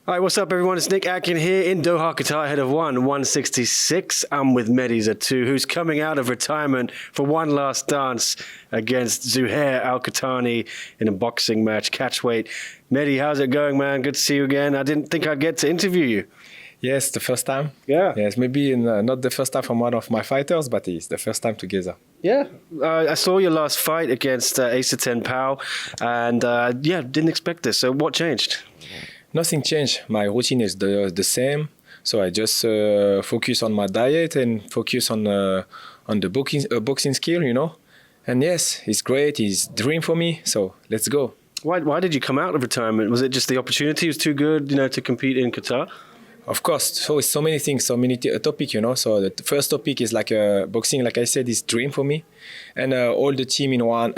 All right, what's up, everyone? It's Nick Atkin here in Doha, Qatar, ahead of 166. I'm with Mehdi Zatout, who's coming out of retirement for one last dance against Zuhair Al-Qahtani in a boxing match, catchweight. Mehdi, how's it going, man? Good to see you again. I didn't think I'd get to interview you. Yes, the first time. Yeah. Yes, maybe not the first time from one of my fighters, but it's the first time together. Yeah. I saw your last fight against Asa Ten Pao, and didn't expect this. So what changed? Nothing changed. My routine is the same. So I just focus on my diet and focus on the boxing skill, you know. And yes, it's great. It's a dream for me. So let's go. Why did you come out of retirement? Was it just the opportunity was too good, to compete in Qatar? Of course. So it's so many things, so many topics, you know. So the first topic is like boxing, like I said, is dream for me. And all the team in ONE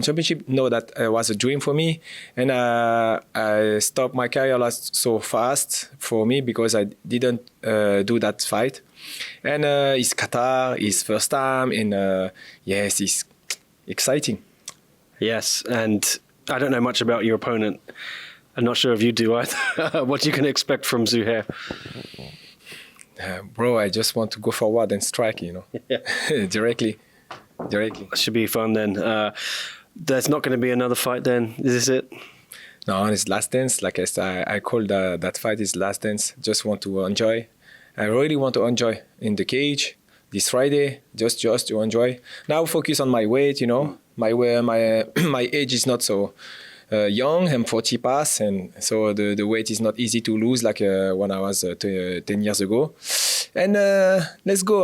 Championship know that it was a dream for me. And I stopped my career so fast for me because I didn't do that fight. And it's Qatar, it's first time, and yes, it's exciting. Yes, and I don't know much about your opponent. I'm not sure if you do either. What you can expect from Zuhair? Bro, I just want to go forward and strike, you know, directly. Should be fun then. There's not going to be another fight then, is this it? No, it's last dance. Like I said, I called that fight is last dance. Just want to enjoy. I really want to enjoy in the cage this Friday, just to enjoy. Now focus on my weight, you know. My age is not so young. I'm 40 past, and so the weight is not easy to lose like when I was 10 years ago. And let's go.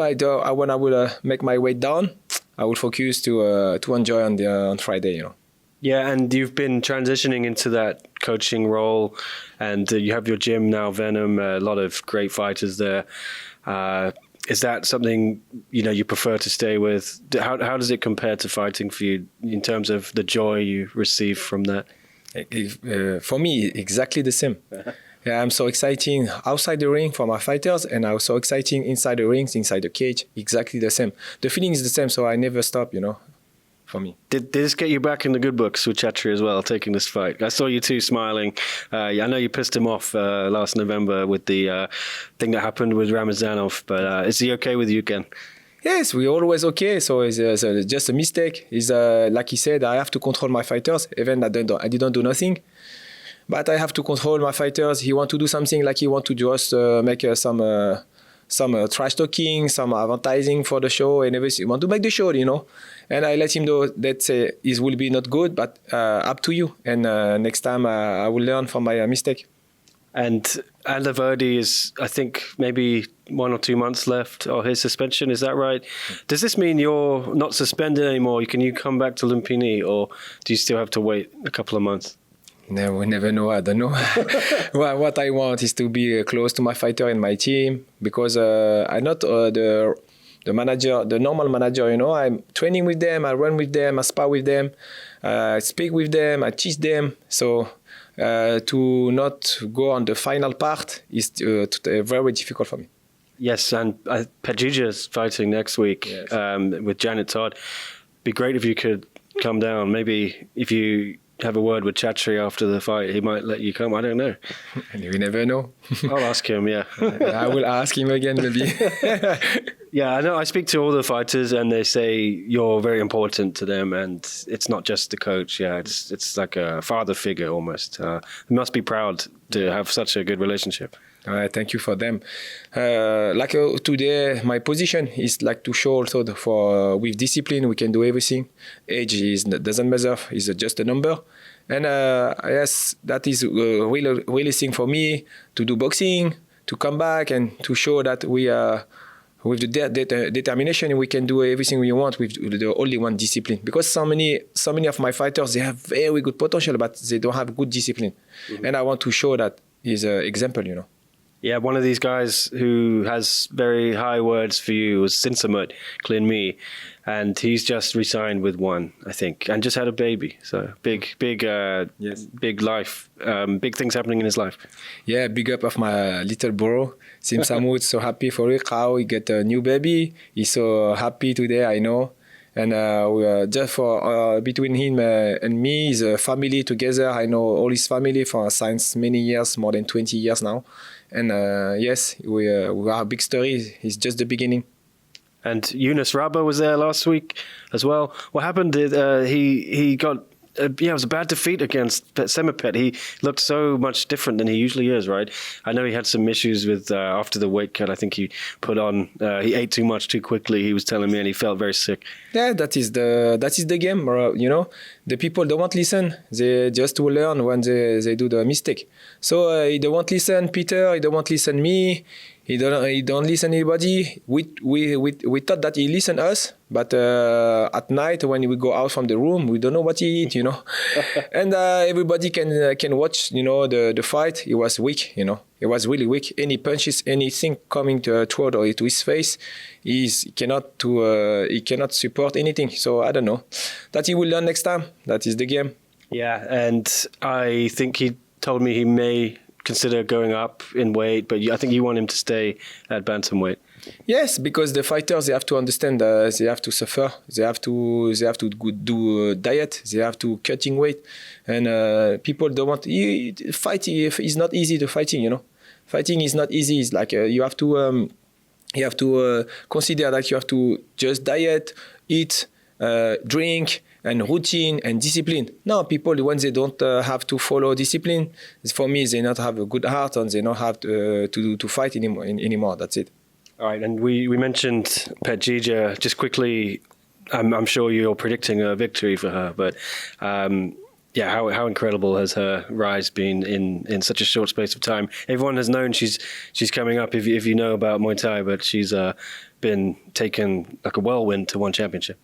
When I will make my weight down, I will focus to enjoy on Friday, you know. Yeah, and you've been transitioning into that coaching role, and you have your gym now, Venom. A lot of great fighters there. Is that something you prefer to stay with? How does it compare to fighting for you in terms of the joy you receive from that? For me, exactly the same. Yeah, I'm so exciting outside the ring for my fighters, and I'm so exciting inside the rings, inside the cage. Exactly the same. The feeling is the same, so I never stop. For me. Did this get you back in the good books with Chatri as well, taking this fight? I saw you two smiling. I know you pissed him off last November with the thing that happened with Ramazanov, but is he okay with you again? Yes, we're always okay. So it's just a mistake. It's like he said, I have to control my fighters, even I didn't do nothing. But I have to control my fighters. He want to do something like he want to just make some trash talking, some advertising for the show and everything. He want to make the show, And I let him know that it will be not good, but up to you. And next time I will learn from my mistake. And Alaverdi is, I think, maybe 1 or 2 months left of his suspension. Is that right? Does this mean you're not suspended anymore? Can you come back to Lumpini, or do you still have to wait a couple of months? No, we never know. I don't know. What I want is to be close to my fighter and my team, because I'm not the manager, the normal manager. I'm training with them, I run with them, I spar with them, I speak with them, I teach them. So to not go on the final part is very difficult for me. Yes, and Pejuja's fighting next week. Yes. With Janet Todd. Be great if you could come down. Maybe if you have a word with Chatri after the fight, he might let you come. I don't know. We never know. I'll ask him, yeah. I will ask him again, maybe. Yeah, I know. I speak to all the fighters, and they say you're very important to them, and it's not just the coach. Yeah, it's like a father figure almost. You must be proud to have such a good relationship. Thank you for them. Today, my position is like to show also with discipline we can do everything. Age doesn't matter; it's just a number. And yes, that is really thing for me to do boxing, to come back and to show that we are. With the determination, we can do everything we want with the only one discipline. Because so many of my fighters, they have very good potential, but they don't have good discipline. Mm-hmm. And I want to show that is an example, Yeah, one of these guys who has very high words for you was Sinsamut Clinme, and he's just re-signed with ONE, I think, and just had a baby. So big life, big things happening in his life. Yeah, big up of my little bro, Sinsamut. So happy for it. How he get a new baby. He's so happy today, I know. And just for between him and me is a family together. I know all his family for since many years, more than 20 years now. And yes, we have a big story. It's just the beginning. And Yunus Rabah was there last week as well. What happened? He got it was a bad defeat against Semipet. He looked so much different than he usually is, right? I know he had some issues with after the weight cut. I think he put on he ate too much too quickly. He was telling me, and he felt very sick. Yeah, that is the game. You know, the people don't want listen. They just will learn when they do the mistake. So he don't want listen Peter. He don't want listen me. He don't listen anybody. We thought that he listen us, but at night when we go out from the room, we don't know what he eat, you know. And everybody can watch, you know, the fight. He was weak, you know. He was really weak. Any punches, anything coming to throat or to his face, he cannot support anything. So I don't know. That he will learn next time. That is the game. Yeah, and I think he told me he may consider going up in weight, but I think you want him to stay at bantamweight. Yes, because the fighters, they have to understand they have to suffer, they have to do diet, they have to cutting weight, and people don't want fighting is not easy to fighting, you know. Fighting is not easy. It's like you have to consider that you have to just diet, eat, drink, and routine and discipline. Now, people, when they don't have to follow discipline, for me, they not have a good heart and they don't have to fight anymore. That's it. All right, and we mentioned Petar Jouban. Just quickly, I'm sure you're predicting a victory for her, but yeah, how incredible has her rise been in such a short space of time? Everyone has known she's coming up, if you know about Muay Thai, but she's been taken like a whirlwind to ONE Championship.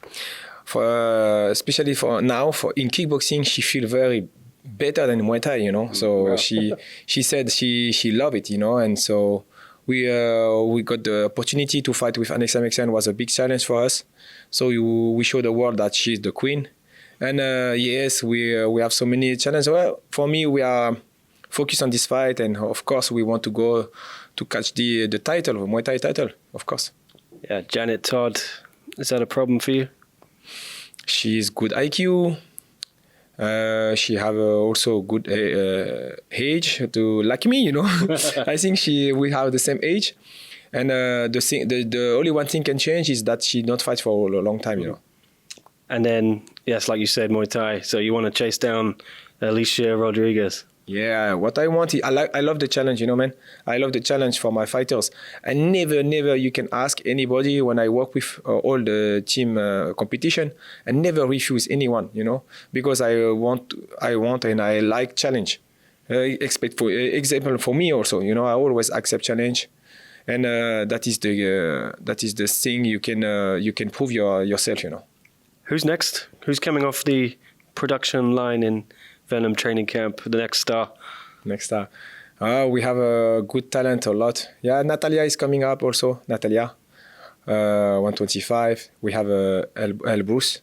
Especially for now, in kickboxing, she feel very better than Muay Thai, you know. So wow. she said she love it, you know, and so we got the opportunity to fight with Alexa Mexen. Was a big challenge for us. So we show the world that she's the queen, and yes, we have so many challenges. Well, for me, we are focused on this fight, and of course, we want to go to catch the title, the Muay Thai title, of course. Yeah, Janet Todd, is that a problem for you? She's good IQ. She have also good age to like me, you know. I think we have the same age, and the only one thing can change is that she not fight for a long time, you know. And then yes, like you said, Muay Thai. So you want to chase down Alicia Rodriguez. Yeah, what I want, I love the challenge, you know, man. I love the challenge for my fighters. I never, you can ask anybody when I work with all the team competition, I never refuse anyone, you know, because I want and I like challenge. Expect for example for me also, you know, I always accept challenge, and that is the thing you can prove yourself, you know. Who's next? Who's coming off the production line in Venom training camp, the next star? We have a good talent, a lot. Yeah, Natalia is coming up also. Natalia, 125. We have Elbrus,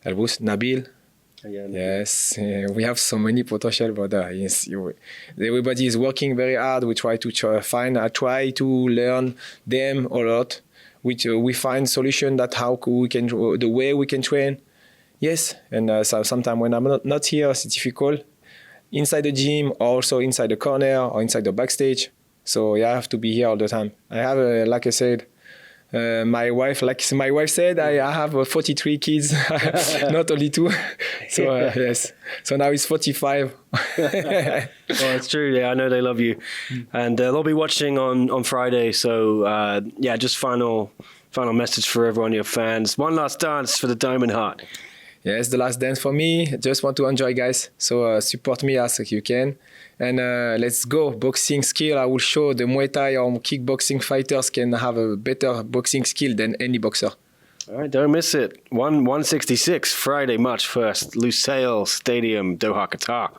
Nabil. Yes, we have so many potential, but yes, everybody is working very hard. We try to try to learn them a lot. We find solution that the way we can train. Yes, and so sometimes when I'm not here, it's difficult. Inside the gym, or also inside the corner, or inside the backstage. So yeah, I have to be here all the time. I have, like I said, my wife said, I have 43 kids, not only 2. So yes, so now it's 45. Well, it's true. Yeah, I know they love you, and they'll be watching on Friday. So yeah, just final message for everyone, your fans. One last dance for the Diamond Heart. Yes, the last dance for me. Just want to enjoy, guys. So support me as you can. And let's go. Boxing skill. I will show the Muay Thai or kickboxing fighters can have a better boxing skill than any boxer. All right, don't miss it. 166, Friday, March 1st, Lusail Stadium, Doha, Qatar.